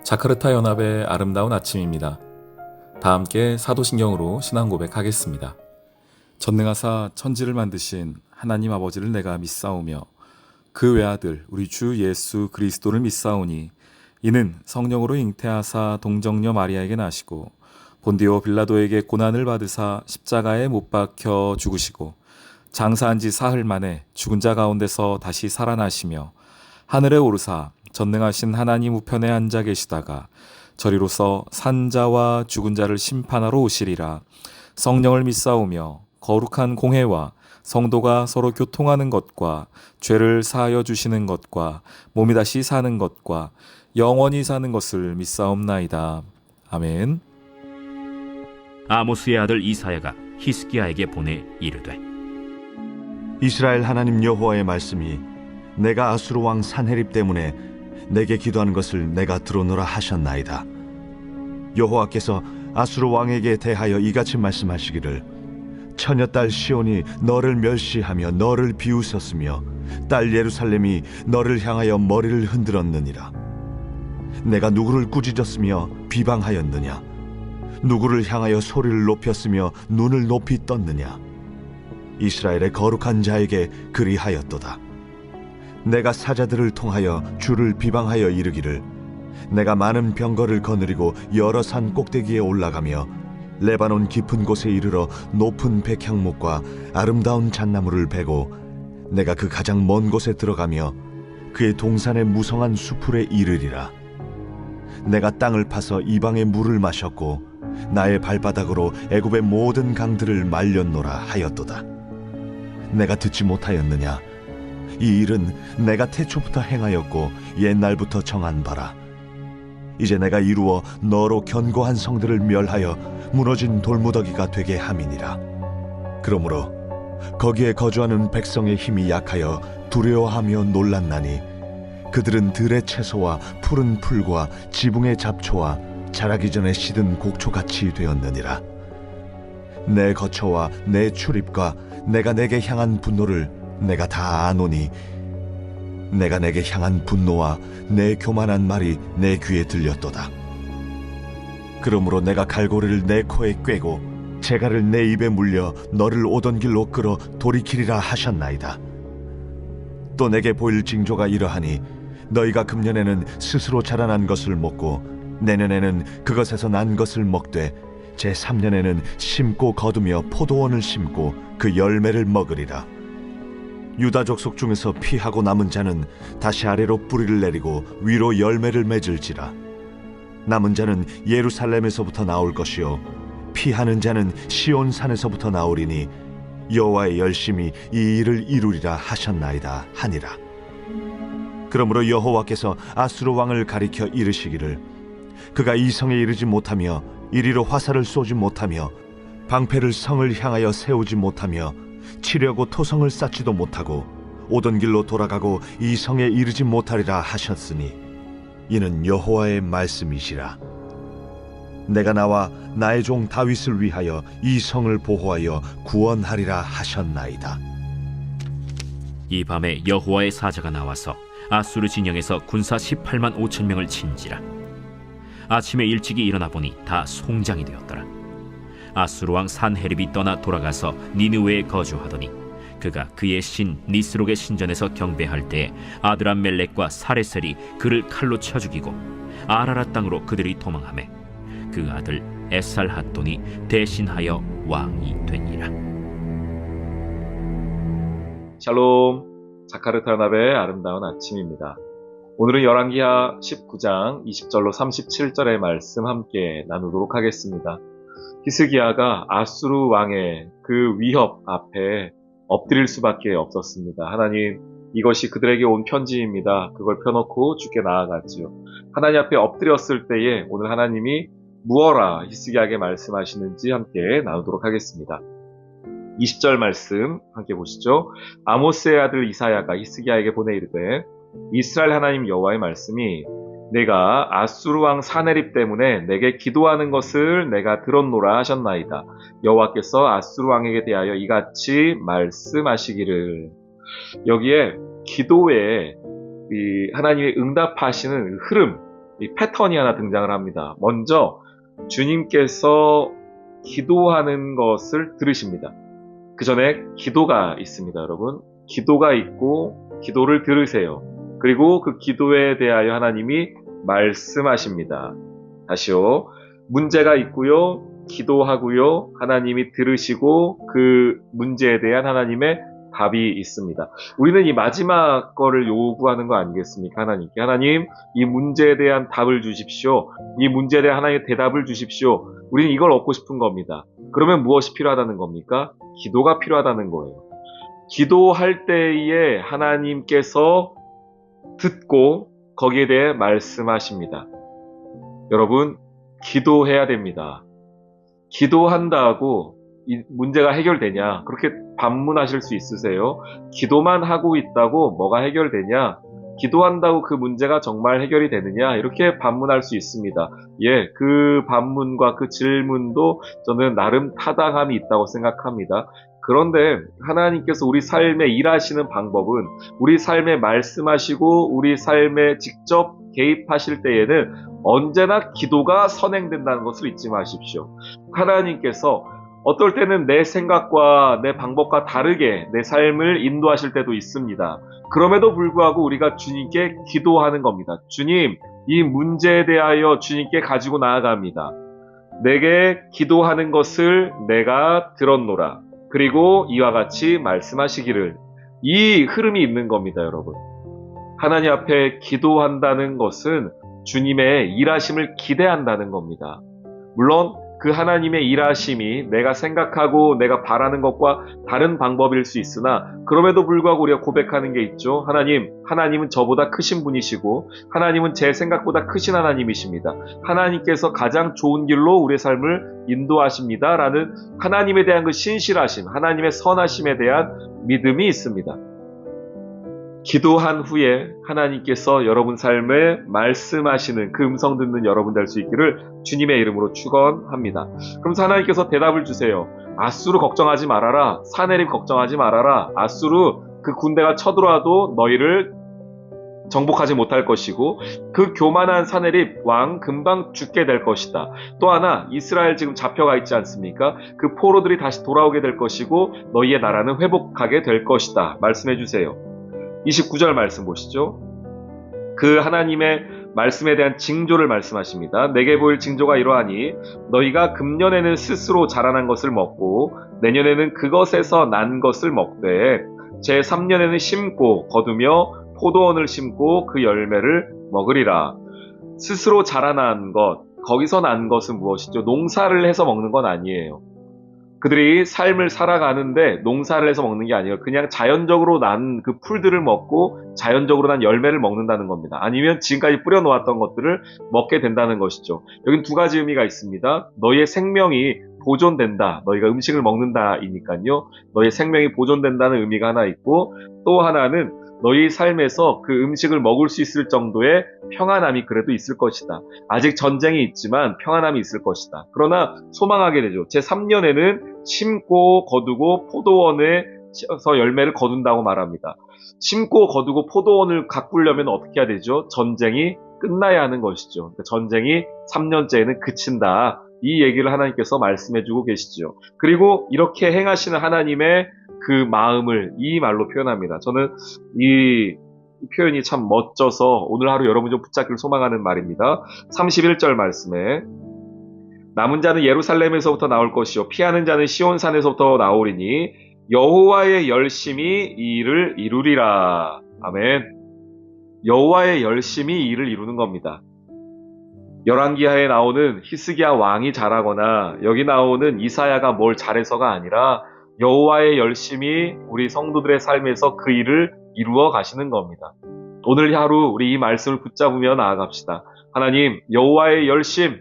자카르타 연합의 아름다운 아침입니다. 다 함께 사도신경으로 신앙 고백하겠습니다. 전능하사 천지를 만드신 하나님 아버지를 내가 믿사오며 그 외아들 우리 주 예수 그리스도를 믿사오니 이는 성령으로 잉태하사 동정녀 마리아에게 나시고 본디오 빌라도에게 고난을 받으사 십자가에 못 박혀 죽으시고 장사한 지 사흘 만에 죽은 자 가운데서 다시 살아나시며 하늘에 오르사 전능하신 하나님 우편에 앉아 계시다가 저리로서 산자와 죽은 자를 심판하러 오시리라. 성령을 믿사오며 거룩한 공회와 성도가 서로 교통하는 것과 죄를 사하여 주시는 것과 몸이 다시 사는 것과 영원히 사는 것을 믿사옵나이다. 아멘. 아모스의 아들 이사야가 히스기야에게 보내 이르되, 이스라엘 하나님 여호와의 말씀이 내가 아수르 왕 산헤립 때문에 내게 기도하는 것을 내가 들어노라 하셨나이다. 여호와께서 아수르 왕에게 대하여 이같이 말씀하시기를, 처녀딸 시온이 너를 멸시하며 너를 비웃었으며 딸 예루살렘이 너를 향하여 머리를 흔들었느니라. 내가 누구를 꾸짖었으며 비방하였느냐? 누구를 향하여 소리를 높였으며 눈을 높이 떴느냐? 이스라엘의 거룩한 자에게 그리하였도다. 내가 사자들을 통하여 주를 비방하여 이르기를, 내가 많은 병거를 거느리고 여러 산 꼭대기에 올라가며 레바논 깊은 곳에 이르러 높은 백향목과 아름다운 잣나무를 베고 내가 그 가장 먼 곳에 들어가며 그의 동산의 무성한 수풀에 이르리라. 내가 땅을 파서 이방의 물을 마셨고 나의 발바닥으로 애굽의 모든 강들을 말렸노라 하였도다. 내가 듣지 못하였느냐? 이 일은 내가 태초부터 행하였고 옛날부터 정한 바라. 이제 내가 이루어 너로 견고한 성들을 멸하여 무너진 돌무더기가 되게 함이니라. 그러므로 거기에 거주하는 백성의 힘이 약하여 두려워하며 놀랐나니 그들은 들의 채소와 푸른 풀과 지붕의 잡초와 자라기 전에 시든 곡초같이 되었느니라. 내 거처와 내 출입과 내가 내게 향한 분노를 내가 다 아노니 내가 내게 향한 분노와 내 교만한 말이 내 귀에 들렸도다. 그러므로 내가 갈고리를 내 코에 꿰고 재갈을 내 입에 물려 너를 오던 길로 끌어 돌이키리라 하셨나이다. 또 내게 보일 징조가 이러하니 너희가 금년에는 스스로 자라난 것을 먹고 내년에는 그것에서 난 것을 먹되 제3년에는 심고 거두며 포도원을 심고 그 열매를 먹으리라. 유다 족속 중에서 피하고 남은 자는 다시 아래로 뿌리를 내리고 위로 열매를 맺을지라. 남은 자는 예루살렘에서부터 나올 것이요 피하는 자는 시온 산에서부터 나오리니 여호와의 열심이 이 일을 이루리라 하셨나이다 하니라. 그러므로 여호와께서 아수르 왕을 가리켜 이르시기를, 그가 이 성에 이르지 못하며 이리로 화살을 쏘지 못하며 방패를 성을 향하여 세우지 못하며 치려고 토성을 쌓지도 못하고 오던 길로 돌아가고 이 성에 이르지 못하리라 하셨으니 이는 여호와의 말씀이시라. 내가 나와 나의 종 다윗을 위하여 이 성을 보호하여 구원하리라 하셨나이다. 이 밤에 여호와의 사자가 나와서 아수르 진영에서 군사 18만 5천 명을 친지라. 아침에 일찍이 일어나 보니 다 송장이 되었더라. 아수르 왕 산헤립이 떠나 돌아가서 니느웨에 거주하더니 그가 그의 신 니스록의 신전에서 경배할 때에 아드람멜렉과 사레셀이 그를 칼로 쳐 죽이고 아라라 땅으로 그들이 도망하매 그 아들 에살핫돈이 대신하여 왕이 되니라. 샬롬, 자카르타 연합의 아름다운 아침입니다. 오늘은 열왕기하 19장 20절로 37절의 말씀 함께 나누도록 하겠습니다. 히스기야가 아수르 왕의 그 위협 앞에 엎드릴 수밖에 없었습니다. 하나님, 이것이 그들에게 온 편지입니다. 그걸 펴놓고 주께 나아갔지요. 하나님 앞에 엎드렸을 때에 오늘 하나님이 무엇라 히스기야에게 말씀하시는지 함께 나누도록 하겠습니다. 20절 말씀 함께 보시죠. 아모스의 아들 이사야가 히스기야에게 보내 이르되, 이스라엘 하나님 여호와의 말씀이 내가 아수르 왕 산헤립 때문에 내게 기도하는 것을 내가 들었노라 하셨나이다. 여호와께서 아수르 왕에게 대하여 이같이 말씀하시기를. 여기에 기도에 이 하나님의 응답하시는 흐름, 이 패턴이 하나 등장을 합니다. 먼저 주님께서 기도하는 것을 들으십니다. 그 전에 기도가 있습니다, 여러분. 기도가 있고 기도를 들으세요. 그리고 그 기도에 대하여 하나님이 말씀하십니다. 다시요. 문제가 있고요. 기도하고요. 하나님이 들으시고 그 문제에 대한 하나님의 답이 있습니다. 우리는 이 마지막 거를 요구하는 거 아니겠습니까? 하나님께. 하나님, 이 문제에 대한 답을 주십시오. 이 문제에 대한 하나님의 대답을 주십시오. 우리는 이걸 얻고 싶은 겁니다. 그러면 무엇이 필요하다는 겁니까? 기도가 필요하다는 거예요. 기도할 때에 하나님께서 듣고 거기에 대해 말씀하십니다. 여러분, 기도해야 됩니다. 기도한다고 이 문제가 해결되냐? 그렇게 반문하실 수 있으세요? 기도만 하고 있다고 뭐가 해결되냐? 기도한다고 그 문제가 정말 해결이 되느냐? 이렇게 반문할 수 있습니다. 예, 그 반문과 그 질문도 저는 나름 타당함이 있다고 생각합니다. 그런데 하나님께서 우리 삶에 일하시는 방법은 우리 삶에 말씀하시고 우리 삶에 직접 개입하실 때에는 언제나 기도가 선행된다는 것을 잊지 마십시오. 하나님께서 어떨 때는 내 생각과 내 방법과 다르게 내 삶을 인도하실 때도 있습니다. 그럼에도 불구하고 우리가 주님께 기도하는 겁니다. 주님, 이 문제에 대하여 주님께 가지고 나아갑니다. 내게 기도하는 것을 내가 들었노라. 그리고 이와 같이 말씀하시기를. 이 흐름이 있는 겁니다, 여러분. 하나님 앞에 기도한다는 것은 주님의 일하심을 기대한다는 겁니다. 물론 그 하나님의 일하심이 내가 생각하고 내가 바라는 것과 다른 방법일 수 있으나 그럼에도 불구하고 우리가 고백하는 게 있죠. 하나님은 저보다 크신 분이시고 하나님은 제 생각보다 크신 하나님이십니다. 하나님께서 가장 좋은 길로 우리의 삶을 인도하십니다. 라는 하나님에 대한 그 신실하심, 하나님의 선하심에 대한 믿음이 있습니다. 기도한 후에 하나님께서 여러분 삶에 말씀하시는 그 음성 듣는 여러분 될 수 있기를 주님의 이름으로 축원합니다. 그러면서 하나님께서 대답을 주세요. 아수르 걱정하지 말아라. 사내립 걱정하지 말아라. 아수르 그 군대가 쳐들어와도 너희를 정복하지 못할 것이고 그 교만한 사내립 왕 금방 죽게 될 것이다. 또 하나 이스라엘 지금 잡혀가 있지 않습니까? 그 포로들이 다시 돌아오게 될 것이고 너희의 나라는 회복하게 될 것이다. 말씀해 주세요. 29절 말씀 보시죠. 그 하나님의 말씀에 대한 징조를 말씀하십니다. 내게 보일 징조가 이러하니 너희가 금년에는 스스로 자라난 것을 먹고 내년에는 그것에서 난 것을 먹되 제3년에는 심고 거두며 포도원을 심고 그 열매를 먹으리라. 스스로 자라난 것, 거기서 난 것은 무엇이죠? 농사를 해서 먹는 건 아니에요. 그들이 삶을 살아가는데 농사를 해서 먹는 게 아니에요. 그냥 자연적으로 난 그 풀들을 먹고 자연적으로 난 열매를 먹는다는 겁니다. 아니면 지금까지 뿌려놓았던 것들을 먹게 된다는 것이죠. 여긴 두 가지 의미가 있습니다. 너희의 생명이 보존된다. 너희가 음식을 먹는다이니까요. 너희의 생명이 보존된다는 의미가 하나 있고 또 하나는 너희 삶에서 그 음식을 먹을 수 있을 정도의 평안함이 그래도 있을 것이다. 아직 전쟁이 있지만 평안함이 있을 것이다. 그러나 소망하게 되죠. 제3년에는 심고 거두고 포도원에서 열매를 거둔다고 말합니다. 심고 거두고 포도원을 가꾸려면 어떻게 해야 되죠? 전쟁이 끝나야 하는 것이죠. 그러니까 전쟁이 3년째에는 그친다. 이 얘기를 하나님께서 말씀해주고 계시죠. 그리고 이렇게 행하시는 하나님의 그 마음을 이 말로 표현합니다. 저는 이 표현이 참 멋져서 오늘 하루 여러분 좀 붙잡기를 소망하는 말입니다. 31절 말씀에 남은 자는 예루살렘에서부터 나올 것이요 피하는 자는 시온산에서부터 나오리니 여호와의 열심이 이 일을 이루리라. 아멘. 여호와의 열심이 이 일을 이루는 겁니다. 열왕기하에 나오는 히스기야 왕이 잘하거나 여기 나오는 이사야가 뭘 잘해서가 아니라 여호와의 열심이 우리 성도들의 삶에서 그 일을 이루어 가시는 겁니다. 오늘 하루 우리 이 말씀을 붙잡으며 나아갑시다. 하나님, 여호와의 열심,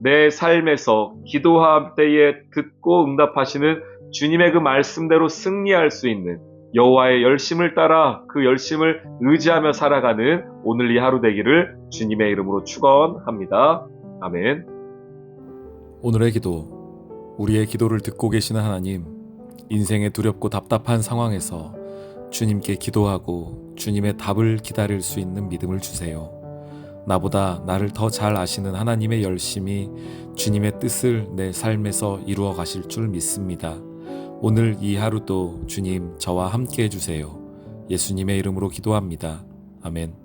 내 삶에서 기도할 때에 듣고 응답하시는 주님의 그 말씀대로 승리할 수 있는 여호와의 열심을 따라 그 열심을 의지하며 살아가는 오늘 이 하루 되기를 주님의 이름으로 축원합니다. 아멘. 오늘의 기도. 우리의 기도를 듣고 계시는 하나님, 인생의 두렵고 답답한 상황에서 주님께 기도하고 주님의 답을 기다릴 수 있는 믿음을 주세요. 나보다 나를 더 잘 아시는 하나님의 열심이 주님의 뜻을 내 삶에서 이루어 가실 줄 믿습니다. 오늘 이 하루도 주님 저와 함께 해주세요. 예수님의 이름으로 기도합니다. 아멘.